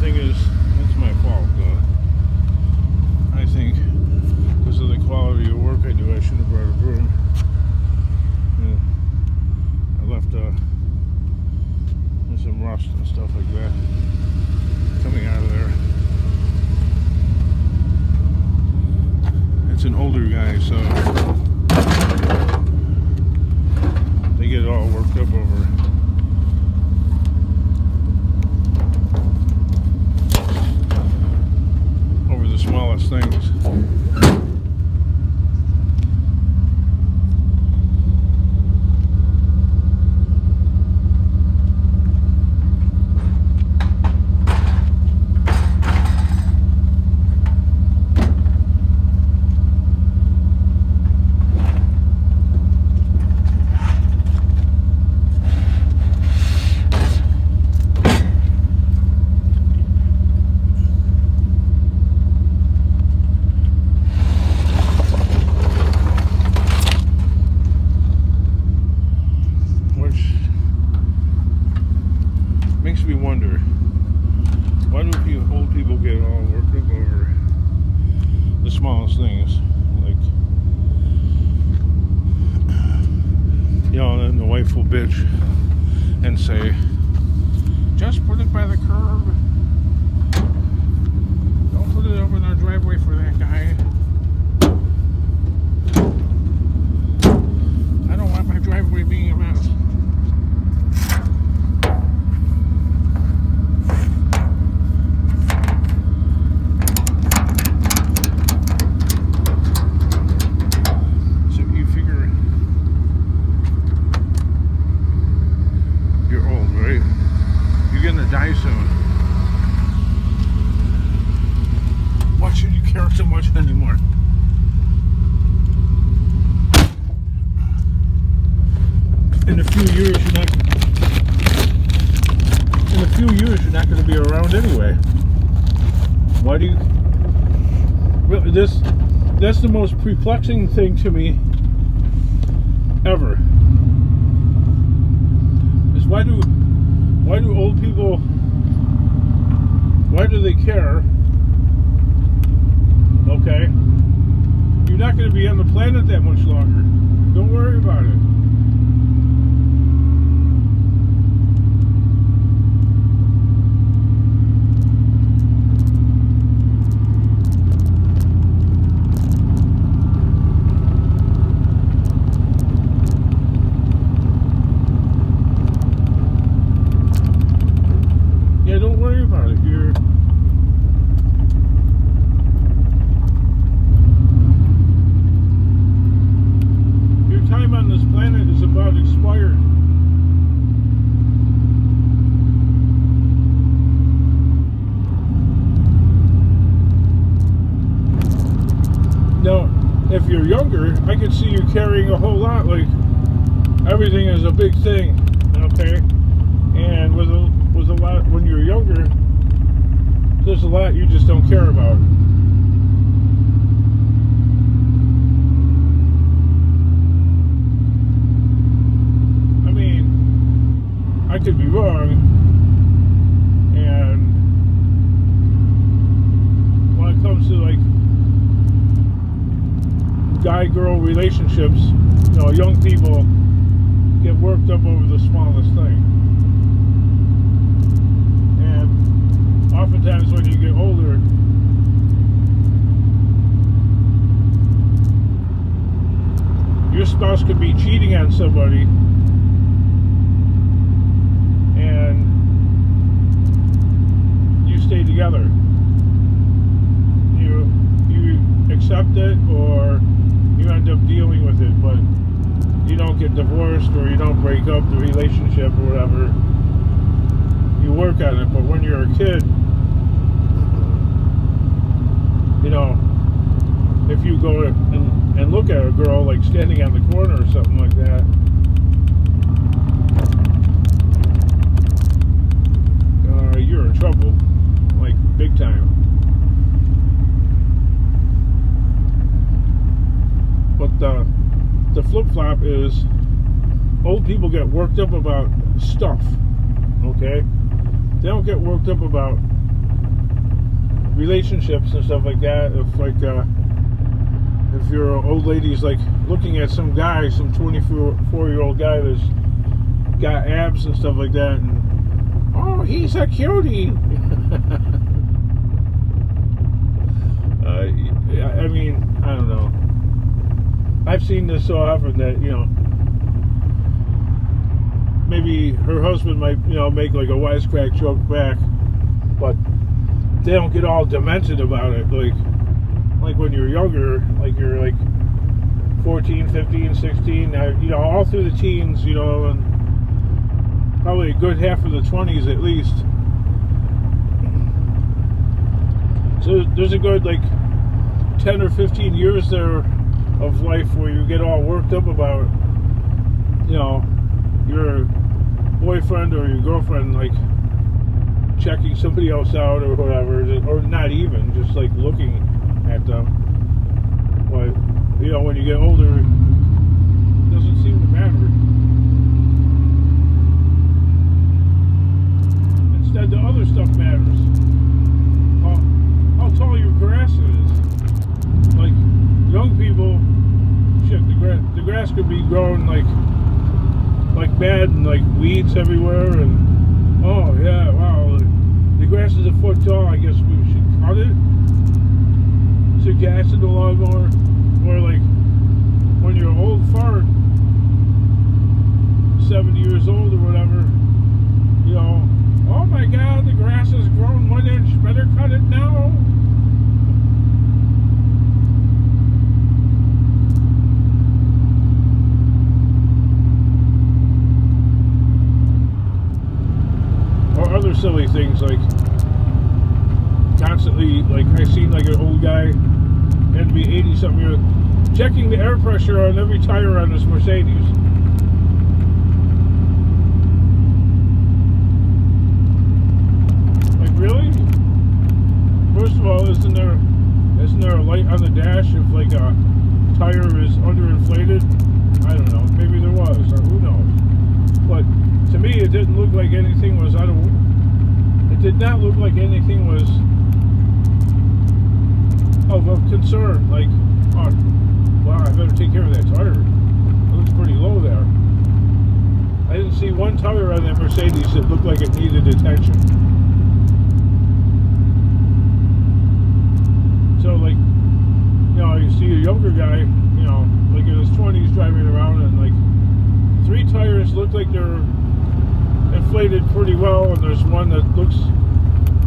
thing is, it's my fault. I think because of the quality of work I do, I should have brought a broom. I left some rust and stuff like that coming out of there. It's an older guy, so they get all worked up over the smallest things. Makes me wonder, why do old people get all worked up over the smallest things? Like, you know, and then the wife will bitch and say, just put it by the curb. Don't put it over in our driveway for that guy. I don't want my driveway being a mess. Die soon. Why should you care so much anymore? In a few years, you're not going to be around anyway. Why do you? Really, that's the most perplexing thing to me ever. Is why do old people, why do they care? Okay, you're not going to be on the planet that much longer. Don't worry about it. Expired. Now, if you're younger, I could see you carrying a whole lot, like everything is a big thing, okay? And with a lot, when you're younger, there's a lot you just don't care about. I could be wrong, and when it comes to like guy-girl relationships, you know, young people get worked up over the smallest thing, and oftentimes when you get older, your spouse could be cheating on somebody, and you stay together. You accept it, or you end up dealing with it, but you don't get divorced, or you don't break up the relationship or whatever. You work on it. But when you're a kid, you know, if you go and look at a girl like standing on the corner or something like that, you're in trouble, like big time. But the flip-flop is old people get worked up about stuff, okay? They don't get worked up about relationships and stuff like that. If like if your old lady's like looking at some guy, some 24-year-old guy that's got abs and stuff like that, and oh, he's a cutie. I mean, I don't know. I've seen this so often that, you know, maybe her husband might, you know, make like a wisecrack joke back, but they don't get all demented about it. Like when you're younger, like you're like 14, 15, 16, you know, all through the teens, you know, and probably a good half of the 20s at least. So there's a good like 10 or 15 years there of life where you get all worked up about, you know, your boyfriend or your girlfriend like checking somebody else out or whatever, or not even, just like looking at them. But, you know, when you get older, it doesn't seem to matter. Instead, the other stuff matters. How tall your grass is. Like, young people, shit, the grass could be growing like mad and like weeds everywhere, and oh yeah, wow, the grass is a foot tall, I guess we should cut it. So gas in the lawnmower. Or like when you're old fart, 70 years old or whatever, you know, oh my god, the grass has grown 1 inch, better cut it now. Or other silly things, like constantly, like I seen like an old guy, had to be 80 something years, checking the air pressure on every tire on this Mercedes. Like, really? First of all, isn't there a light on the dash if like a tire is underinflated? I don't know, maybe there was, or who knows. But to me, it didn't look like anything was out of, it did not look like anything was of concern. Like, oh, wow, I better take care of that tire. It looks pretty low there. I didn't see one tire on that Mercedes that looked like it needed attention. So, like, you know, you see a younger guy, you know, like in his 20s driving around, and like 3 tires look like they're inflated pretty well, and there's one that looks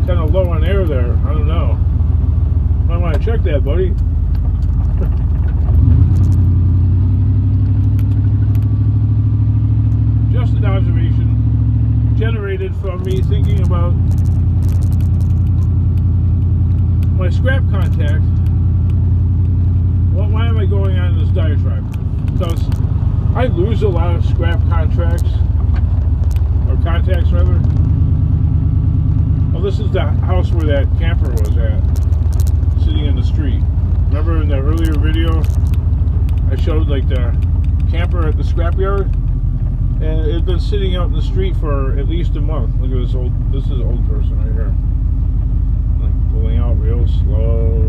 kind of low on air there. I don't know. I want to check that, buddy. Just an observation generated from me thinking about my scrap contact. Well, why am I going on this diatribe? Because I lose a lot of scrap contracts, or contacts rather. Well, this is the house where that camper was at, sitting in the street. Remember in the earlier video I showed like the camper at the scrapyard, and it had been sitting out in the street for at least a month. Look at this is an old person right here, like pulling out real slow.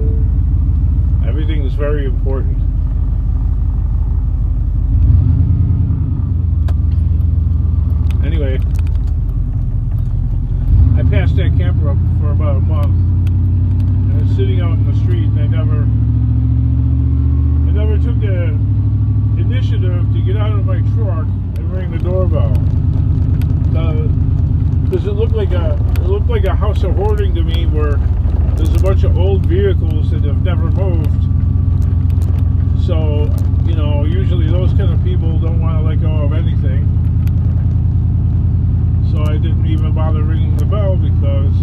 Everything is very important. Anyway, I passed that camper up for about a month, and it's sitting out in the street, and I never took the initiative to get out of my truck and ring the doorbell, because it looked like a house of hoarding to me, where there's a bunch of old vehicles that have never moved. So, you know, usually those kind of people don't want to let go of anything. So I didn't even bother ringing the bell, because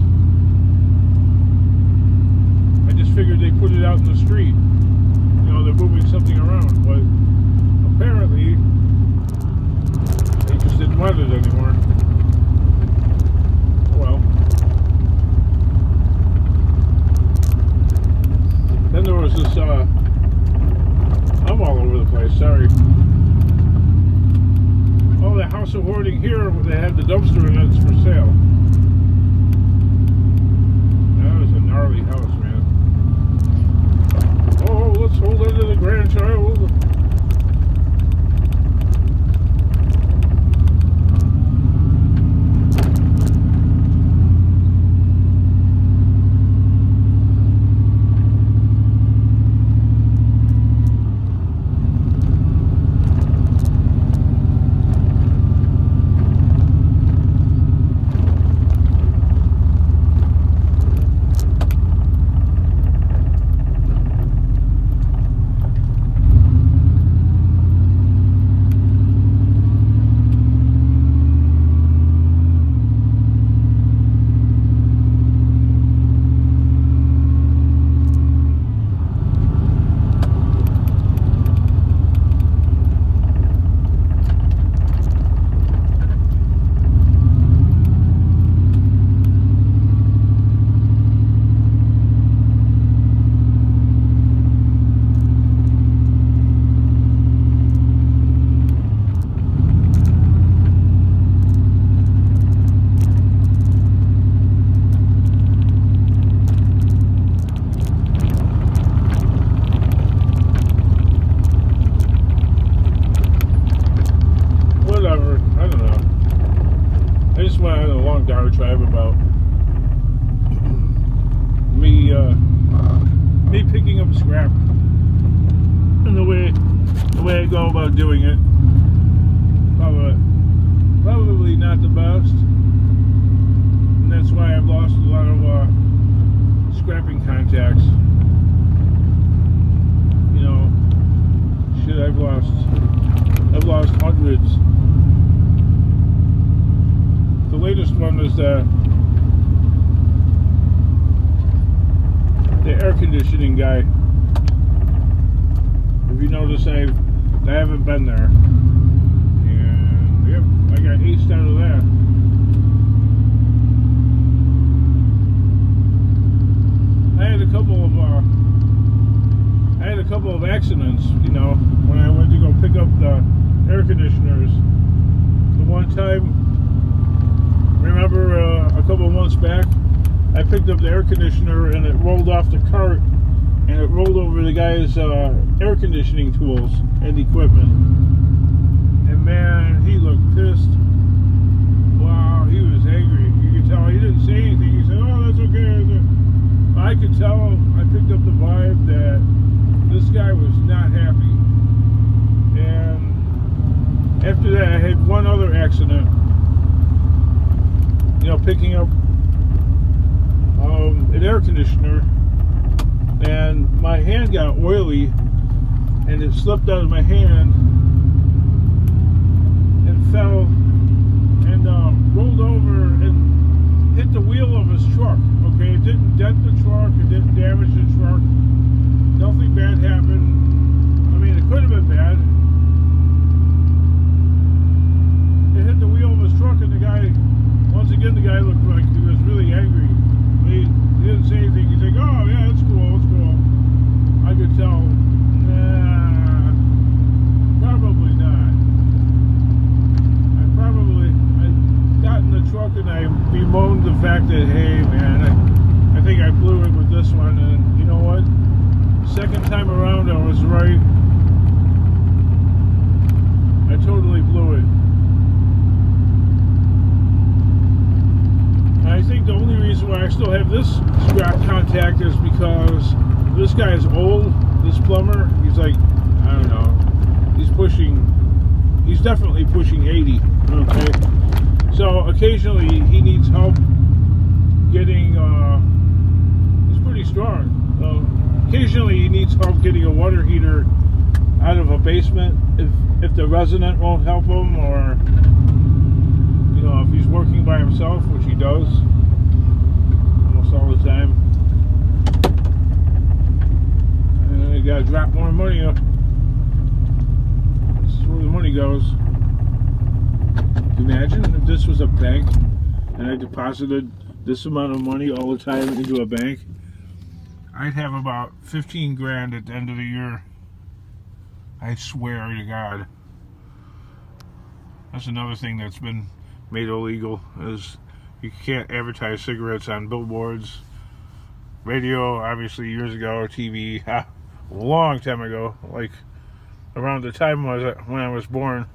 I just figured they put it out in the street. You know, they're moving something around, but apparently they just didn't want it anymore. Well, then there was this, I'm all over the place, sorry. Oh, the house of hoarding here, they had the dumpster in it, it's for sale. That was a gnarly house. on doing it. Probably not the best, and that's why I've lost a lot of scrapping contacts. You know, shit, I've lost hundreds. The latest one was the air conditioning guy. If you notice, I haven't been there, and yep, I got aced out of that. I had a couple of accidents, you know, when I went to go pick up the air conditioners. The one time, remember a couple of months back, I picked up the air conditioner and it rolled off the cart and it rolled over the guy's air conditioning tools and equipment. And man, he looked pissed. Wow, he was angry. You could tell he didn't say anything. He said, "Oh, that's okay." I could tell, I picked up the vibe that this guy was not happy. And after that, I had one other accident. You know, picking up an air conditioner, and my hand got oily, and it slipped out of my hand and fell and rolled over and hit the wheel of his truck. Okay, it didn't dent the truck, it didn't damage the truck, nothing bad happened. I mean, it could have been bad. It hit the wheel of his truck, and the guy, once again, the guy looked like he was really angry. He didn't say anything. He's like, "Oh yeah, it's cool, it's cool." I could tell, nah, probably not. I got in the truck and I bemoaned the fact that, hey man, I think I blew it with this one, and you know what? Second time around I was right. I totally blew it. I think the only reason why I still have this scrap contact is because this guy is old, this plumber. He's like, I don't know, he's definitely pushing 80, okay? So occasionally he needs help getting, he's pretty strong. Occasionally he needs help getting a water heater out of a basement if the resident won't help him, or you know, if he's working by himself, which he does almost all the time. And you gotta drop more money up. This is where the money goes. Imagine if this was a bank and I deposited this amount of money all the time into a bank. I'd have about 15 grand at the end of the year. I swear to God. That's another thing that's been made illegal, is you can't advertise cigarettes on billboards, radio, obviously years ago, or TV, a long time ago, like around the time when I was born.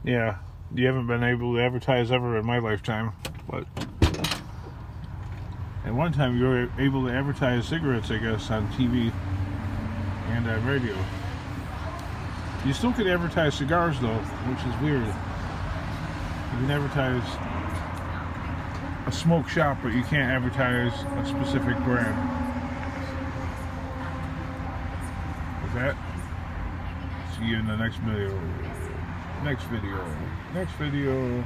Yeah, you haven't been able to advertise ever in my lifetime, but at one time you were able to advertise cigarettes, I guess, on TV and on radio. You still could advertise cigars though, which is weird. You can advertise a smoke shop, but you can't advertise a specific brand. With that, see you in the next video. Next video.